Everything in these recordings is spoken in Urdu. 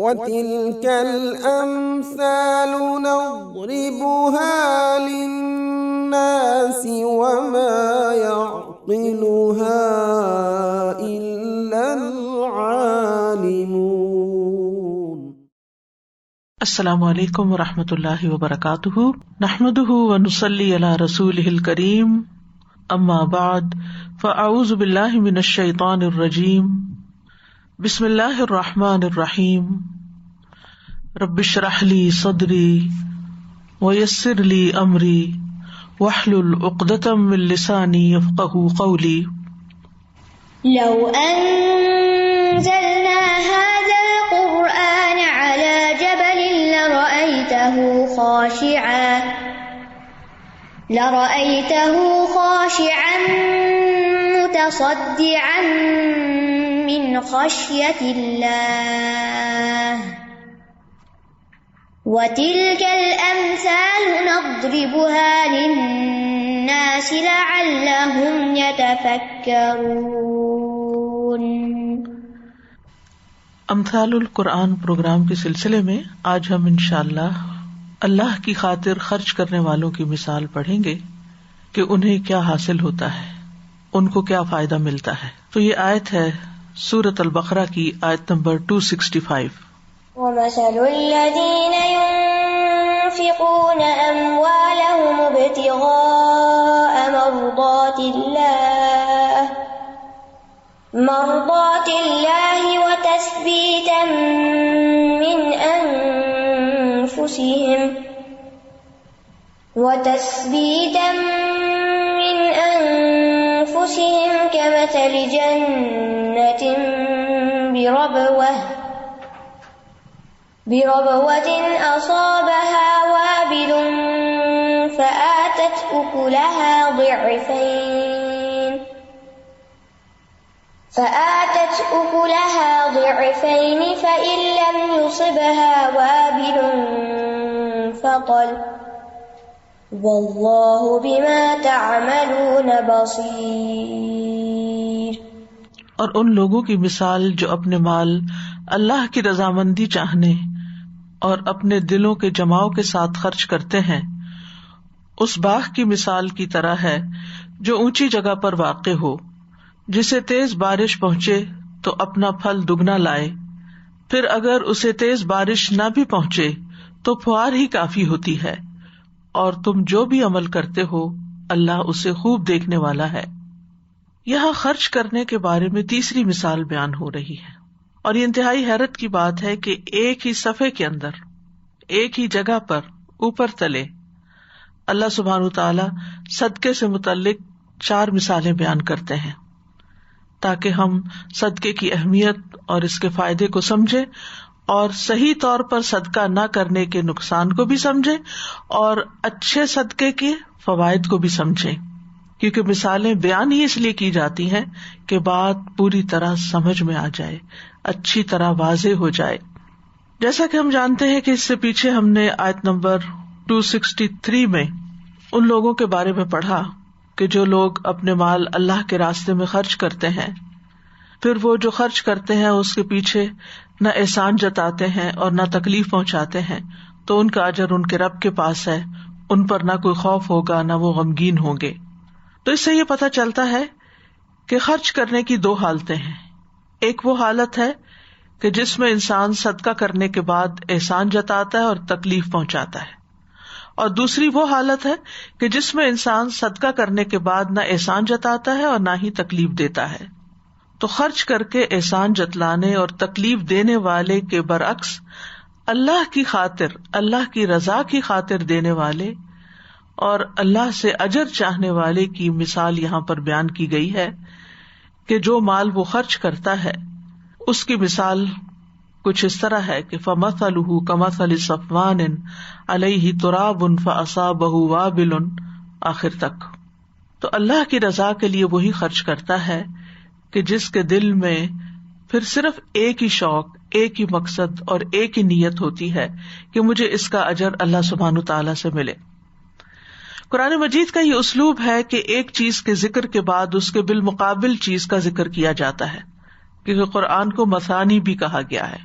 وَتِلْكَ الْأَمْثَالُ نَضْرِبُهَا لِلنَّاسِ وَمَا يَعْقِلُهَا إِلَّا الْعَالِمُونَ۔ السلام علیکم ورحمۃ اللہ وبرکاتہ، نحمدہ ونصلی علی رسولہ الکریم، اما بعد فاعوذ باللہ من الشیطان الرجیم، بسم اللہ الرحمن الرحیم، رب اشرح لی صدری ویسر لی امری واحلل عقدۃ من لسانی یفقهوا قولی۔ لو انزلنا هذا القرآن على جبل لرأيته خاشعا متصدعا من خشية الله وتلك الأمثال نضربها للناس لعلهم يتفكرون۔ امثال القرآن پروگرام کے سلسلے میں آج ہم انشاءاللہ اللہ کی خاطر خرچ کرنے والوں کی مثال پڑھیں گے کہ انہیں کیا حاصل ہوتا ہے، ان کو کیا فائدہ ملتا ہے۔ تو یہ آیت ہے سورۃ البقرہ کی آیت نمبر 265۔ وَمَثَلُ الَّذِينَ يُنفِقُونَ أَمْوَالَهُمُ ابْتِغَاءَ مرضات الله وتثبيتا من أنفسهم كمثل جنة بربوة أصابها وابل فآتت أكلها ضعفين فإن لم يصبها وابل فطل والله بما تعملون بصير۔ اور ان لوگوں کی مثال جو اپنے مال اللہ کی رضامندی چاہنے اور اپنے دلوں کے جماؤ کے ساتھ خرچ کرتے ہیں، اس باغ کی مثال کی طرح ہے جو اونچی جگہ پر واقع ہو، جسے تیز بارش پہنچے تو اپنا پھل دگنا لائے، پھر اگر اسے تیز بارش نہ بھی پہنچے تو پھوار ہی کافی ہوتی ہے، اور تم جو بھی عمل کرتے ہو اللہ اسے خوب دیکھنے والا ہے۔ یہاں خرچ کرنے کے بارے میں تیسری مثال بیان ہو رہی ہے، اور یہ انتہائی حیرت کی بات ہے کہ ایک ہی صفحے کے اندر، ایک ہی جگہ پر اوپر تلے اللہ سبحانہ وتعالی صدقے سے متعلق 4 مثالیں بیان کرتے ہیں، تاکہ ہم صدقے کی اہمیت اور اس کے فائدے کو سمجھیں، اور صحیح طور پر صدقہ نہ کرنے کے نقصان کو بھی سمجھیں، اور اچھے صدقے کے فوائد کو بھی سمجھیں، کیونکہ مثالیں بیان ہی اس لیے کی جاتی ہیں کہ بات پوری طرح سمجھ میں آ جائے، اچھی طرح واضح ہو جائے۔ جیسا کہ ہم جانتے ہیں کہ اس سے پیچھے ہم نے آیت نمبر 263 میں ان لوگوں کے بارے میں پڑھا کہ جو لوگ اپنے مال اللہ کے راستے میں خرچ کرتے ہیں، پھر وہ جو خرچ کرتے ہیں اس کے پیچھے نہ احسان جتاتے ہیں اور نہ تکلیف پہنچاتے ہیں، تو ان کا اجر ان کے رب کے پاس ہے، ان پر نہ کوئی خوف ہوگا نہ وہ غمگین ہوں گے۔ تو اس سے یہ پتہ چلتا ہے کہ خرچ کرنے کی 2 حالتیں ہیں۔ ایک وہ حالت ہے کہ جس میں انسان صدقہ کرنے کے بعد احسان جتاتا ہے اور تکلیف پہنچاتا ہے، اور دوسری وہ حالت ہے کہ جس میں انسان صدقہ کرنے کے بعد نہ احسان جتاتا ہے اور نہ ہی تکلیف دیتا ہے۔ تو خرچ کر کے احسان جتلانے اور تکلیف دینے والے کے برعکس اللہ کی خاطر، اللہ کی رضا کی خاطر دینے والے اور اللہ سے اجر چاہنے والے کی مثال یہاں پر بیان کی گئی ہے کہ جو مال وہ خرچ کرتا ہے اس کی مثال کچھ اس طرح ہے کہ فَمَثَلُهُ كَمَثَلِ صَفْوَانٍ عَلَيْهِ تُرَابٌ فَأَصَابَهُ وَابِلٌ، آخر تک۔ تو اللہ کی رضا کے لیے وہی خرچ کرتا ہے کہ جس کے دل میں پھر صرف ایک ہی شوق، ایک ہی مقصد اور ایک ہی نیت ہوتی ہے کہ مجھے اس کا اجر اللہ سبحانہ تعالیٰ سے ملے۔ قرآن مجید کا یہ اسلوب ہے کہ ایک چیز کے ذکر کے بعد اس کے بالمقابل چیز کا ذکر کیا جاتا ہے، کیونکہ قرآن کو مثانی بھی کہا گیا ہے۔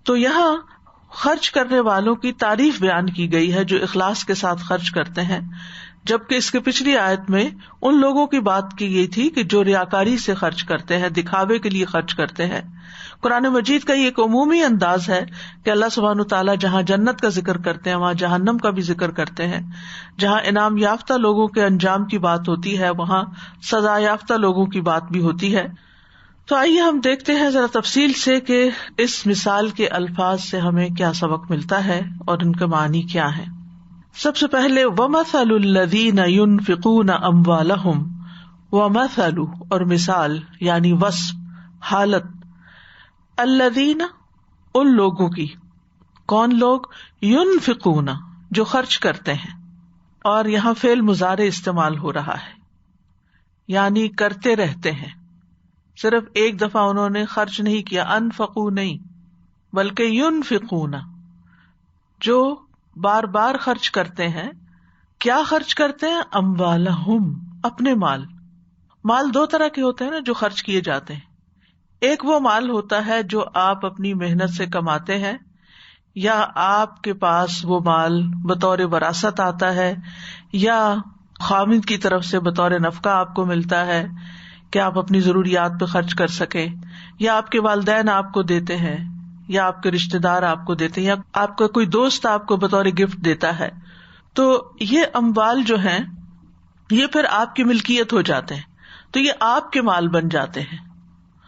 تو یہاں خرچ کرنے والوں کی تعریف بیان کی گئی ہے جو اخلاص کے ساتھ خرچ کرتے ہیں، جبکہ اس کے پچھلی آیت میں ان لوگوں کی بات کی گئی تھی کہ جو ریاکاری سے خرچ کرتے ہیں، دکھاوے کے لیے خرچ کرتے ہیں۔ قرآن مجید کا یہ ایک عمومی انداز ہے کہ اللہ سبحانہ وتعالیٰ جہاں جنت کا ذکر کرتے ہیں وہاں جہنم کا بھی ذکر کرتے ہیں، جہاں انعام یافتہ لوگوں کے انجام کی بات ہوتی ہے وہاں سزا یافتہ لوگوں کی بات بھی ہوتی ہے۔ تو آئیے ہم دیکھتے ہیں ذرا تفصیل سے کہ اس مثال کے الفاظ سے ہمیں کیا سبق ملتا ہے اور ان کے معنی کیا ہیں۔ سب سے پہلے وَمَثَلُ الَّذِينَ يُنْفِقُونَ أَمْوَالَهُمْ، وَمَثَلُ اور مثال یعنی وصف، حالت، الَّذِينَ ان لوگوں کی، کون لوگ؟ يُنْفِقُونَ جو خرچ کرتے ہیں، اور یہاں فعل مضارع استعمال ہو رہا ہے، یعنی کرتے رہتے ہیں، صرف ایک دفعہ انہوں نے خرچ نہیں کیا، انفقوا نہیں، بلکہ ينفقون جو بار بار خرچ کرتے ہیں۔ کیا خرچ کرتے ہیں؟ اموالہم اپنے مال۔ مال دو طرح کے ہوتے ہیں نا جو خرچ کیے جاتے ہیں، ایک وہ مال ہوتا ہے جو آپ اپنی محنت سے کماتے ہیں، یا آپ کے پاس وہ مال بطور وراثت آتا ہے، یا خاوند کی طرف سے بطور نفقہ آپ کو ملتا ہے کہ آپ اپنی ضروریات پہ خرچ کر سکیں، یا آپ کے والدین آپ کو دیتے ہیں، یا آپ کے رشتہ دار آپ کو دیتے ہیں، یا آپ کا کوئی دوست آپ کو بطور گفٹ دیتا ہے۔ تو یہ اموال جو ہیں یہ پھر آپ کی ملکیت ہو جاتے ہیں، تو یہ آپ کے مال بن جاتے ہیں۔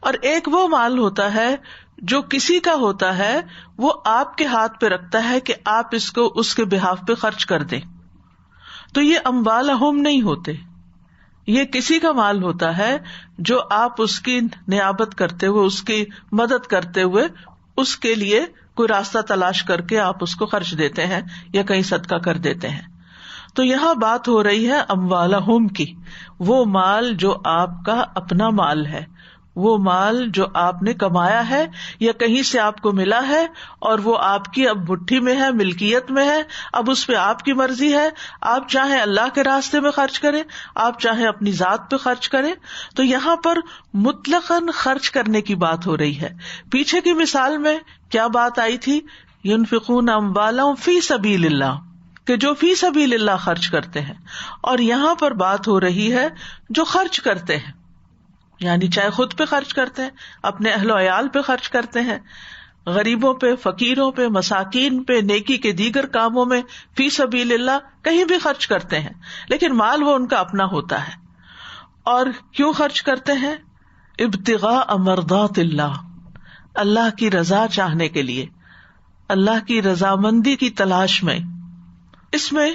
اور ایک وہ مال ہوتا ہے جو کسی کا ہوتا ہے، وہ آپ کے ہاتھ پہ رکھتا ہے کہ آپ اس کو اس کے بہاف پہ خرچ کر دیں، تو یہ اموالہم نہیں ہوتے، یہ کسی کا مال ہوتا ہے جو آپ اس کی نیابت کرتے ہوئے، اس کی مدد کرتے ہوئے، اس کے لیے کوئی راستہ تلاش کر کے آپ اس کو خرچ دیتے ہیں یا کہیں صدقہ کر دیتے ہیں۔ تو یہاں بات ہو رہی ہے اموالہم کی، وہ مال جو آپ کا اپنا مال ہے، وہ مال جو آپ نے کمایا ہے یا کہیں سے آپ کو ملا ہے، اور وہ آپ کی اب مٹھی میں ہے، ملکیت میں ہے، اب اس پہ آپ کی مرضی ہے، آپ چاہیں اللہ کے راستے میں خرچ کریں، آپ چاہیں اپنی ذات پہ خرچ کریں۔ تو یہاں پر مطلقاً خرچ کرنے کی بات ہو رہی ہے۔ پیچھے کی مثال میں کیا بات آئی تھی؟ ينفقون اموالهم فی سبیل اللہ، کہ جو فی سبیل اللہ خرچ کرتے ہیں، اور یہاں پر بات ہو رہی ہے جو خرچ کرتے ہیں، یعنی چاہے خود پہ خرچ کرتے ہیں، اپنے اہل و عیال پہ خرچ کرتے ہیں، غریبوں پہ، فقیروں پہ، مساکین پہ، نیکی کے دیگر کاموں میں فی سبیل اللہ کہیں بھی خرچ کرتے ہیں، لیکن مال وہ ان کا اپنا ہوتا ہے۔ اور کیوں خرچ کرتے ہیں؟ ابتغاء مرضات اللہ، اللہ کی رضا چاہنے کے لیے، اللہ کی رضامندی کی تلاش میں۔ اس میں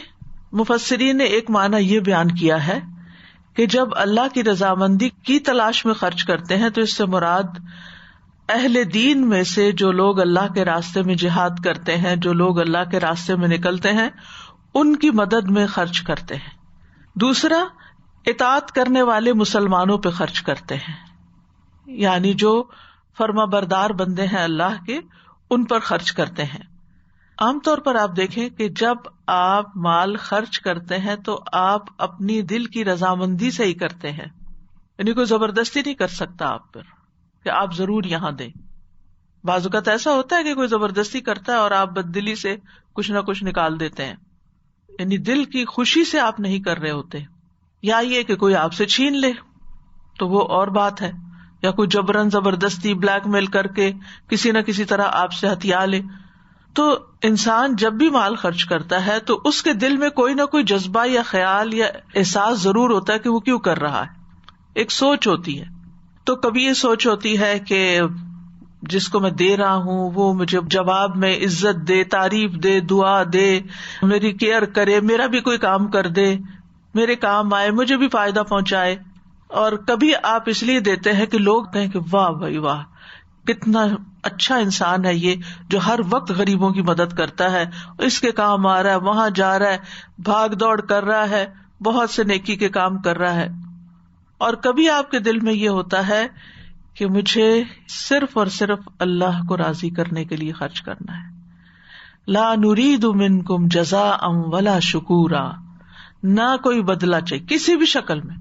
مفسرین نے ایک معنی یہ بیان کیا ہے کہ جب اللہ کی رضامندی کی تلاش میں خرچ کرتے ہیں تو اس سے مراد اہل دین میں سے جو لوگ اللہ کے راستے میں جہاد کرتے ہیں، جو لوگ اللہ کے راستے میں نکلتے ہیں، ان کی مدد میں خرچ کرتے ہیں۔ دوسرا، اطاعت کرنے والے مسلمانوں پہ خرچ کرتے ہیں، یعنی جو فرما بردار بندے ہیں اللہ کے، ان پر خرچ کرتے ہیں۔ عام طور پر آپ دیکھیں کہ جب آپ مال خرچ کرتے ہیں تو آپ اپنی دل کی رضامندی سے ہی کرتے ہیں، یعنی کوئی زبردستی نہیں کر سکتا آپ پر کہ آپ ضرور یہاں دیں۔ بعض اوقات ایسا ہوتا ہے کہ کوئی زبردستی کرتا ہے اور آپ بددلی سے کچھ نہ کچھ نکال دیتے ہیں، یعنی دل کی خوشی سے آپ نہیں کر رہے ہوتے، یا یہ کہ کوئی آپ سے چھین لے تو وہ اور بات ہے، یا کوئی جبرن زبردستی بلیک میل کر کے کسی نہ کسی طرح آپ سے ہتھیا لے۔ تو انسان جب بھی مال خرچ کرتا ہے تو اس کے دل میں کوئی نہ کوئی جذبہ یا خیال یا احساس ضرور ہوتا ہے کہ وہ کیوں کر رہا ہے، ایک سوچ ہوتی ہے۔ تو کبھی یہ سوچ ہوتی ہے کہ جس کو میں دے رہا ہوں وہ مجھے جواب میں عزت دے، تعریف دے، دعا دے، میری کیئر کرے، میرا بھی کوئی کام کر دے، میرے کام آئے، مجھے بھی فائدہ پہنچائے۔ اور کبھی آپ اس لیے دیتے ہیں کہ لوگ کہیں کہ واہ بھائی واہ، کتنا اچھا انسان ہے یہ جو ہر وقت غریبوں کی مدد کرتا ہے، اس کے کام آ رہا ہے، وہاں جا رہا ہے، بھاگ دوڑ کر رہا ہے، بہت سے نیکی کے کام کر رہا ہے۔ اور کبھی آپ کے دل میں یہ ہوتا ہے کہ مجھے صرف اور صرف اللہ کو راضی کرنے کے لیے خرچ کرنا ہے، لا نرید منکم جزاء ولا شکورا، نہ کوئی بدلہ چاہیے کسی بھی شکل میں،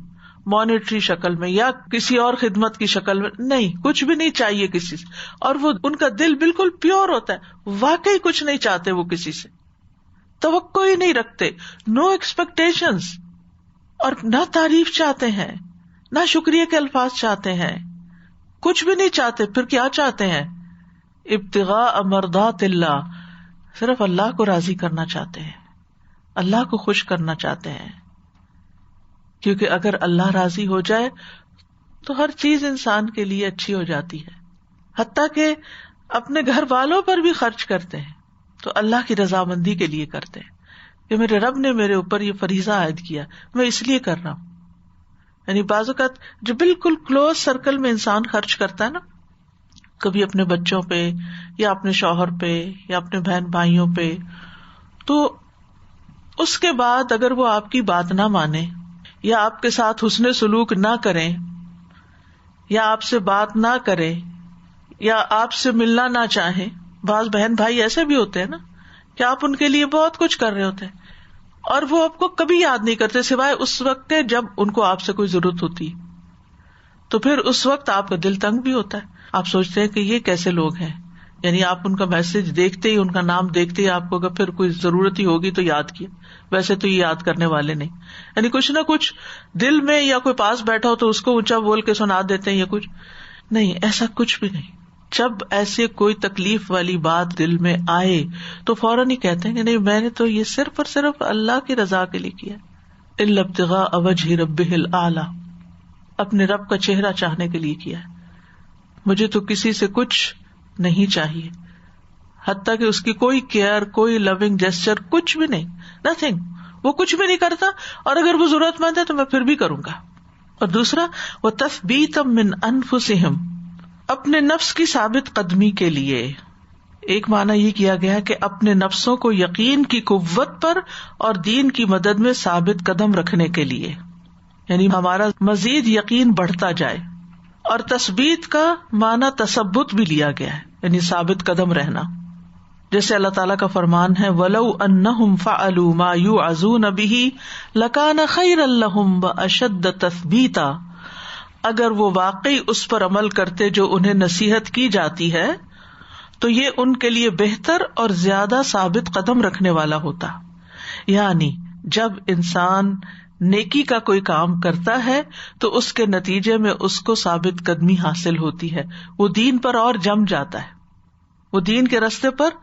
مانیٹری شکل میں یا کسی اور خدمت کی شکل میں، نہیں، کچھ بھی نہیں چاہیے کسی سے. اور وہ ان کا دل بالکل پیور ہوتا ہے، واقعی کچھ نہیں چاہتے، وہ کسی سے توقع ہی نہیں رکھتے، نو ایکسپیکٹیشنز، اور نہ تعریف چاہتے ہیں، نہ شکریہ کے الفاظ چاہتے ہیں، کچھ بھی نہیں چاہتے. پھر کیا چاہتے ہیں؟ ابتغاء مرضات اللہ، صرف اللہ کو راضی کرنا چاہتے ہیں، اللہ کو خوش کرنا چاہتے ہیں. کیونکہ اگر اللہ راضی ہو جائے تو ہر چیز انسان کے لیے اچھی ہو جاتی ہے. حتیٰ کہ اپنے گھر والوں پر بھی خرچ کرتے ہیں تو اللہ کی رضامندی کے لیے کرتے ہیں کہ میرے رب نے میرے اوپر یہ فریضہ عائد کیا، میں اس لیے کر رہا ہوں. یعنی بعض اوقات جو بالکل کلوز سرکل میں انسان خرچ کرتا ہے نا، کبھی اپنے بچوں پہ یا اپنے شوہر پہ یا اپنے بہن بھائیوں پہ، تو اس کے بعد اگر وہ آپ کی بات نہ مانے یا آپ کے ساتھ حسن سلوک نہ کریں یا آپ سے بات نہ کریں یا آپ سے ملنا نہ چاہیں، بعض بہن بھائی ایسے بھی ہوتے ہیں نا کہ آپ ان کے لیے بہت کچھ کر رہے ہوتے ہیں اور وہ آپ کو کبھی یاد نہیں کرتے سوائے اس وقت کے جب ان کو آپ سے کوئی ضرورت ہوتی، تو پھر اس وقت آپ کا دل تنگ بھی ہوتا ہے. آپ سوچتے ہیں کہ یہ کیسے لوگ ہیں، یعنی آپ ان کا میسج دیکھتے ہی، ان کا نام دیکھتے ہی آپ کو اگر پھر کوئی ضرورت ہی ہوگی تو یاد کیا، ویسے تو یہ یاد کرنے والے نہیں. یعنی کچھ نہ کچھ دل میں، یا کوئی پاس بیٹھا ہو تو اس کو اونچا بول کے سنا دیتے ہیں یا کچھ نہیں، ایسا کچھ بھی نہیں. جب ایسے کوئی تکلیف والی بات دل میں آئے تو فوراً ہی کہتے ہیں کہ نہیں، میں نے تو یہ صرف اور صرف اللہ کی رضا کے لیے کیا، الا ابتغاء وجہ ربہ الاعلی، اپنے رب کا چہرہ چاہنے کے لیے کیا ہے، مجھے تو کسی سے کچھ نہیں چاہیے، حتیٰ کہ اس کی کوئی کیئر، کوئی لونگ جیسچر، کچھ بھی نہیں، نتھنگ، وہ کچھ بھی نہیں کرتا، اور اگر وہ ضرورت مند ہے تو میں پھر بھی کروں گا. اور دوسرا وَتَثْبِيتًا مِّنْ أَنفُسِهِمْ، اپنے نفس کی ثابت قدمی کے لیے. ایک معنی یہ کیا گیا کہ اپنے نفسوں کو یقین کی قوت پر اور دین کی مدد میں ثابت قدم رکھنے کے لیے، یعنی ہمارا مزید یقین بڑھتا جائے. اور تثبیت کا معنی تثبت بھی لیا گیا ہے، یعنی ثابت قدم رہنا. جیسے اللہ تعالیٰ کا فرمان ہے وَلَوْ أَنَّهُمْ فَعَلُوا مَا يُوعَظُونَ بِهِ لَكَانَ خَيْرًا لَهُمْ وَأَشَدَّ تَثْبِيتًا، اگر وہ واقعی اس پر عمل کرتے جو انہیں نصیحت کی جاتی ہے تو یہ ان کے لیے بہتر اور زیادہ ثابت قدم رکھنے والا ہوتا. یعنی جب انسان نیکی کا کوئی کام کرتا ہے تو اس کے نتیجے میں اس کو ثابت قدمی حاصل ہوتی ہے، وہ دین پر اور جم جاتا ہے، وہ دین کے راستے پر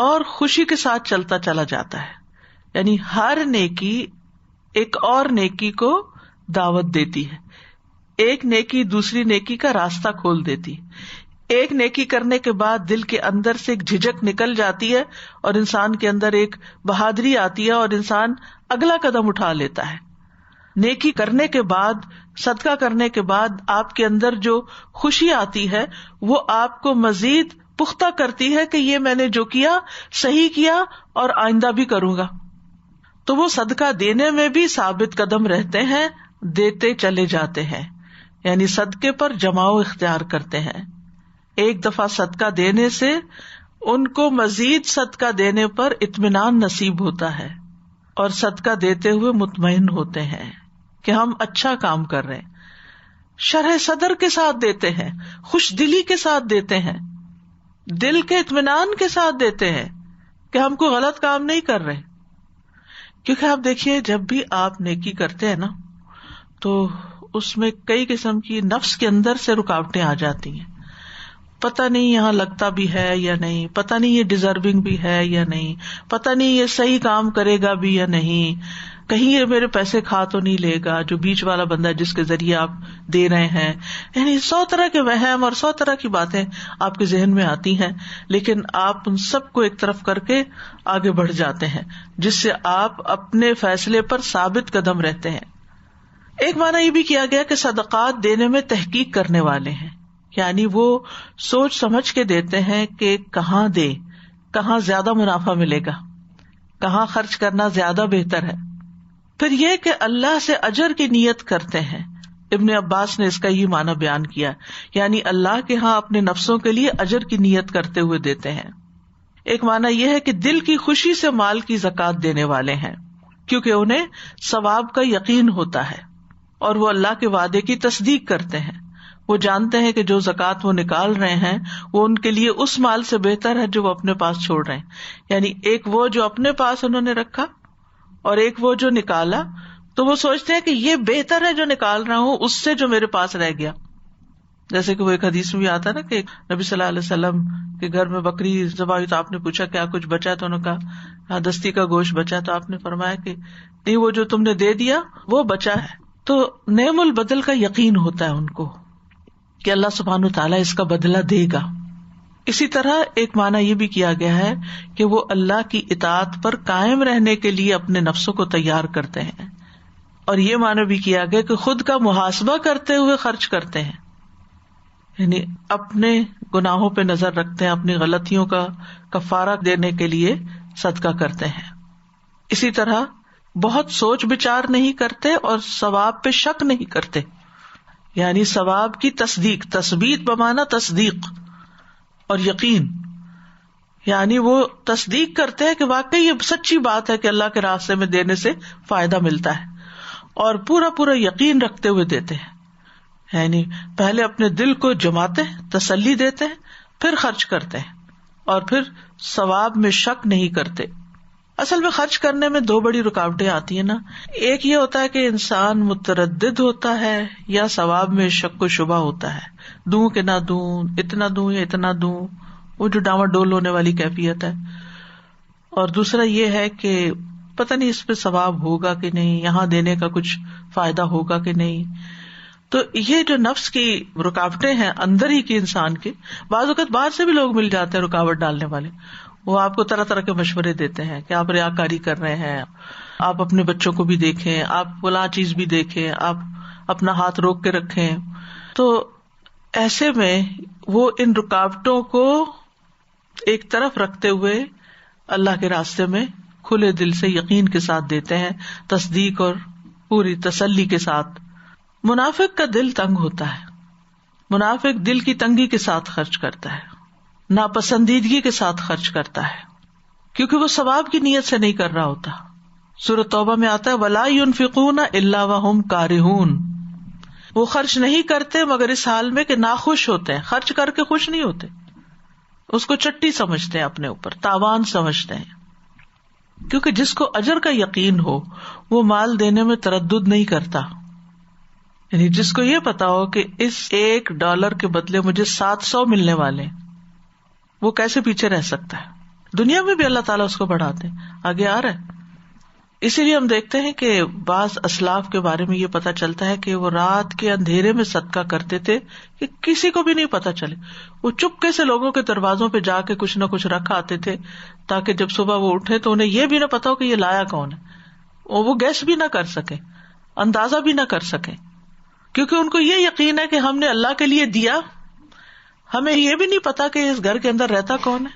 اور خوشی کے ساتھ چلتا چلا جاتا ہے. یعنی ہر نیکی ایک اور نیکی کو دعوت دیتی ہے، ایک نیکی دوسری نیکی کا راستہ کھول دیتی ہے. ایک نیکی کرنے کے بعد دل کے اندر سے ایک جھجک نکل جاتی ہے اور انسان کے اندر ایک بہادری آتی ہے اور انسان اگلا قدم اٹھا لیتا ہے. نیکی کرنے کے بعد، صدقہ کرنے کے بعد آپ کے اندر جو خوشی آتی ہے وہ آپ کو مزید پختہ کرتی ہے کہ یہ میں نے جو کیا صحیح کیا اور آئندہ بھی کروں گا. تو وہ صدقہ دینے میں بھی ثابت قدم رہتے ہیں، دیتے چلے جاتے ہیں، یعنی صدقے پر جماؤ اختیار کرتے ہیں. ایک دفعہ صدقہ دینے سے ان کو مزید صدقہ دینے پر اطمینان نصیب ہوتا ہے اور صدقہ دیتے ہوئے مطمئن ہوتے ہیں کہ ہم اچھا کام کر رہے ہیں. شرح صدر کے ساتھ دیتے ہیں، خوش دلی کے ساتھ دیتے ہیں، دل کے اطمینان کے ساتھ دیتے ہیں کہ ہم کوئی غلط کام نہیں کر رہے. کیونکہ آپ دیکھیے جب بھی آپ نیکی کرتے ہیں نا تو اس میں کئی قسم کی نفس کے اندر سے رکاوٹیں آ جاتی ہیں. پتہ نہیں یہاں لگتا بھی ہے یا نہیں، پتہ نہیں یہ ڈیزرونگ بھی ہے یا نہیں، پتہ نہیں یہ صحیح کام کرے گا بھی یا نہیں، کہیں یہ میرے پیسے کھا تو نہیں لے گا جو بیچ والا بندہ جس کے ذریعے آپ دے رہے ہیں. یعنی 100 طرح کے وہم اور 100 طرح کی باتیں آپ کے ذہن میں آتی ہیں، لیکن آپ ان سب کو ایک طرف کر کے آگے بڑھ جاتے ہیں جس سے آپ اپنے فیصلے پر ثابت قدم رہتے ہیں. ایک معنی یہ بھی کیا گیا کہ صدقات دینے میں تحقیق کرنے والے ہیں، یعنی وہ سوچ سمجھ کے دیتے ہیں کہ کہاں دے، کہاں زیادہ منافع ملے گا، کہاں خرچ کرنا زیادہ بہتر ہے. پھر یہ کہ اللہ سے اجر کی نیت کرتے ہیں. ابن عباس نے اس کا یہ معنی بیان کیا، یعنی اللہ کے ہاں اپنے نفسوں کے لیے اجر کی نیت کرتے ہوئے دیتے ہیں. ایک معنی یہ ہے کہ دل کی خوشی سے مال کی زکوٰۃ دینے والے ہیں کیونکہ انہیں ثواب کا یقین ہوتا ہے. اور وہ اللہ کے وعدے کی تصدیق کرتے ہیں. وہ جانتے ہیں کہ جو زکوٰۃ وہ نکال رہے ہیں وہ ان کے لیے اس مال سے بہتر ہے جو وہ اپنے پاس چھوڑ رہے ہیں. یعنی ایک وہ جو اپنے پاس انہوں نے رکھا اور ایک وہ جو نکالا، تو وہ سوچتے ہیں کہ یہ بہتر ہے جو نکال رہا ہوں اس سے جو میرے پاس رہ گیا. جیسے کہ وہ ایک حدیث میں بھی آتا نا کہ نبی صلی اللہ علیہ وسلم کے گھر میں بکری ذبح ہوئی تو آپ نے پوچھا کیا کچھ بچا، تو انہوں نے کہا ہاں دستی کا گوشت بچا، تو آپ نے فرمایا کہ نہیں، وہ جو تم نے دے دیا وہ بچا ہے. تو نعم البدل کا یقین ہوتا ہے ان کو کہ اللہ سبحانہ وتعالیٰ اس کا بدلہ دے گا. اسی طرح ایک معنی یہ بھی کیا گیا ہے کہ وہ اللہ کی اطاعت پر قائم رہنے کے لیے اپنے نفسوں کو تیار کرتے ہیں، اور یہ معنی بھی کیا گیا کہ خود کا محاسبہ کرتے ہوئے خرچ کرتے ہیں، یعنی اپنے گناہوں پہ نظر رکھتے ہیں، اپنی غلطیوں کا کفارہ دینے کے لیے صدقہ کرتے ہیں. اسی طرح بہت سوچ بچار نہیں کرتے اور ثواب پہ شک نہیں کرتے، یعنی ثواب کی تصدیق، تثبیت بمانا تصدیق اور یقین، یعنی وہ تصدیق کرتے ہیں کہ واقعی یہ سچی بات ہے کہ اللہ کے راستے میں دینے سے فائدہ ملتا ہے، اور پورا پورا یقین رکھتے ہوئے دیتے ہیں. یعنی پہلے اپنے دل کو جماتے ہیں، تسلی دیتے ہیں، پھر خرچ کرتے ہیں، اور پھر ثواب میں شک نہیں کرتے. اصل میں خرچ کرنے میں دو بڑی رکاوٹیں آتی ہیں نا. ایک یہ ہوتا ہے کہ انسان متردد ہوتا ہے یا ثواب میں شک و شبہ ہوتا ہے، دوں کہ نہ دوں، اتنا دوں یا اتنا دوں، وہ جو ڈاواں ڈول ہونے والی کیفیت ہے. اور دوسرا یہ ہے کہ پتہ نہیں اس پہ ثواب ہوگا کہ نہیں، یہاں دینے کا کچھ فائدہ ہوگا کہ نہیں. تو یہ جو نفس کی رکاوٹیں ہیں اندر ہی کی انسان کے، بعض اوقات باہر سے بھی لوگ مل جاتے ہیں رکاوٹ ڈالنے والے، وہ آپ کو طرح طرح کے مشورے دیتے ہیں کہ آپ ریاکاری کر رہے ہیں، آپ اپنے بچوں کو بھی دیکھیں، آپ فلاں چیز بھی دیکھیں، آپ اپنا ہاتھ روک کے رکھیں. تو ایسے میں وہ ان رکاوٹوں کو ایک طرف رکھتے ہوئے اللہ کے راستے میں کھلے دل سے یقین کے ساتھ دیتے ہیں، تصدیق اور پوری تسلی کے ساتھ. منافق کا دل تنگ ہوتا ہے، منافق دل کی تنگی کے ساتھ خرچ کرتا ہے، ناپسندیدگی کے ساتھ خرچ کرتا ہے، کیونکہ وہ ثواب کی نیت سے نہیں کر رہا ہوتا. سورۃ توبہ میں آتا ہے وَلَا يُنْفِقُونَ إِلَّا وَهُمْ كَارِهُونَ، وہ خرچ نہیں کرتے مگر اس حال میں کہ ناخوش ہوتے ہیں. خرچ کر کے خوش نہیں ہوتے، اس کو چٹی سمجھتے ہیں، اپنے اوپر تاوان سمجھتے ہیں. کیونکہ جس کو اجر کا یقین ہو وہ مال دینے میں تردد نہیں کرتا. یعنی جس کو یہ پتا ہو کہ اس $1 کے بدلے مجھے 700 ملنے والے، وہ کیسے پیچھے رہ سکتا ہے. دنیا میں بھی اللہ تعالیٰ اس کو بڑھاتے ہیں، آگے آ رہا ہے. اسی لیے ہم دیکھتے ہیں کہ بعض اسلاف کے بارے میں یہ پتا چلتا ہے کہ وہ رات کے اندھیرے میں صدقہ کرتے تھے کہ کسی کو بھی نہیں پتا چلے. وہ چپکے سے لوگوں کے دروازوں پہ جا کے کچھ نہ کچھ رکھ آتے تھے تاکہ جب صبح وہ اٹھے تو انہیں یہ بھی نہ پتا ہو کہ یہ لایا کون ہے، وہ گیس بھی نہ کر سکے، اندازہ بھی نہ کر سکے، کیونکہ ان کو یہ یقین ہے کہ ہم نے اللہ کے لیے دیا. ہمیں یہ بھی نہیں پتا کہ اس گھر کے اندر رہتا کون ہے،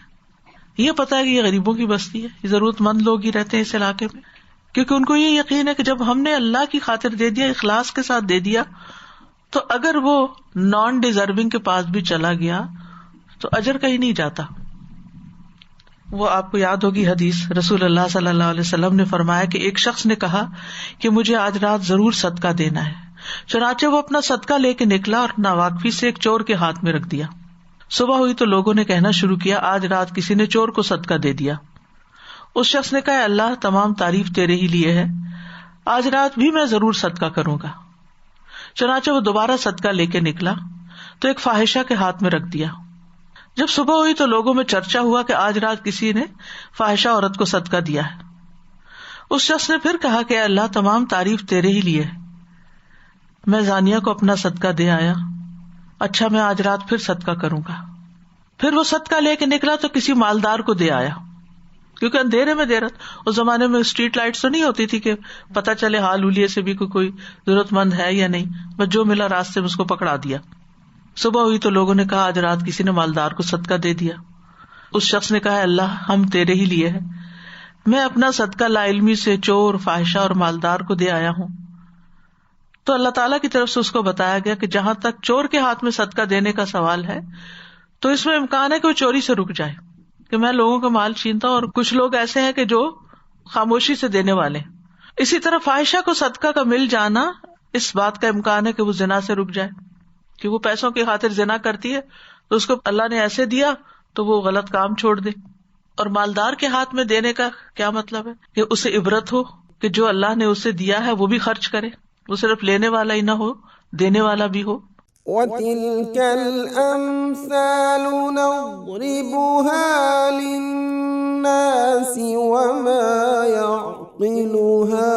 یہ پتا ہے کہ یہ غریبوں کی بستی ہے، یہ ضرورت مند لوگ ہی رہتے ہیں اس علاقے میں، کیونکہ ان کو یہ یقین ہے کہ جب ہم نے اللہ کی خاطر دے دیا، اخلاص کے ساتھ دے دیا، تو اگر وہ نان ڈیزرونگ کے پاس بھی چلا گیا تو اجر کہیں نہیں جاتا. وہ آپ کو یاد ہوگی حدیث، رسول اللہ صلی اللہ علیہ وسلم نے فرمایا کہ ایک شخص نے کہا کہ مجھے آج رات ضرور صدقہ دینا ہے. چنانچہ وہ اپنا صدقہ لے کے نکلا اور ناواقفی سے ایک چور کے ہاتھ میں رکھ دیا. صبح ہوئی تو لوگوں نے کہنا شروع کیا آج رات کسی نے چور کو صدقہ دے دیا. اس شخص نے کہا اللہ تمام تعریف تیرے ہی لیے ہے، آج رات بھی میں ضرور صدقہ کروں گا. چنانچہ وہ دوبارہ صدقہ لے کے نکلا تو ایک فاحشہ کے ہاتھ میں رکھ دیا. جب صبح ہوئی تو لوگوں میں چرچا ہوا کہ آج رات کسی نے فاحشہ عورت کو صدقہ دیا ہے. اس شخص نے پھر کہا کہ اللہ تمام تعریف تیرے ہی لیے، میں زانیہ کو اپنا صدقہ دے آیا، اچھا میں آج رات پھر صدقہ کروں گا. پھر وہ صدقہ لے کے نکلا تو کسی مالدار کو دے آیا، کیونکہ اندھیرے میں دے رہا. اس زمانے میں اسٹریٹ لائٹس تو نہیں ہوتی تھی کہ پتہ چلے حال اولیے سے بھی کوئی ضرورت مند ہے یا نہیں، بس جو ملا راستے میں اس کو پکڑا دیا. صبح ہوئی تو لوگوں نے کہا آج رات کسی نے مالدار کو صدقہ دے دیا. اس شخص نے کہا اللہ ہم تیرے ہی لیے ہیں، میں اپنا صدقہ لا علمی سے چور، فاحشہ اور مالدار کو دے آیا ہوں. تو اللہ تعالیٰ کی طرف سے اس کو بتایا گیا کہ جہاں تک چور کے ہاتھ میں صدقہ دینے کا سوال ہے تو اس میں امکان ہے کہ وہ چوری سے رک جائے کہ میں لوگوں کا مال چھینتا ہوں، اور کچھ لوگ ایسے ہیں کہ جو خاموشی سے دینے والے. اسی طرح فاحشہ کو صدقہ کا مل جانا اس بات کا امکان ہے کہ وہ زنا سے رک جائے، کہ وہ پیسوں کی خاطر زنا کرتی ہے تو اس کو اللہ نے ایسے دیا تو وہ غلط کام چھوڑ دے. اور مالدار کے ہاتھ میں دینے کا کیا مطلب ہے؟ کہ اسے عبرت ہو کہ جو اللہ نے اسے دیا ہے وہ بھی خرچ کرے، وہ صرف لینے والا ہی نہ ہو، دینے والا بھی ہو. وَتِلْكَ الْأَمْثَالُ نَضْرِبُهَا لِلنَّاسِ وَمَا يَعْقِلُهَا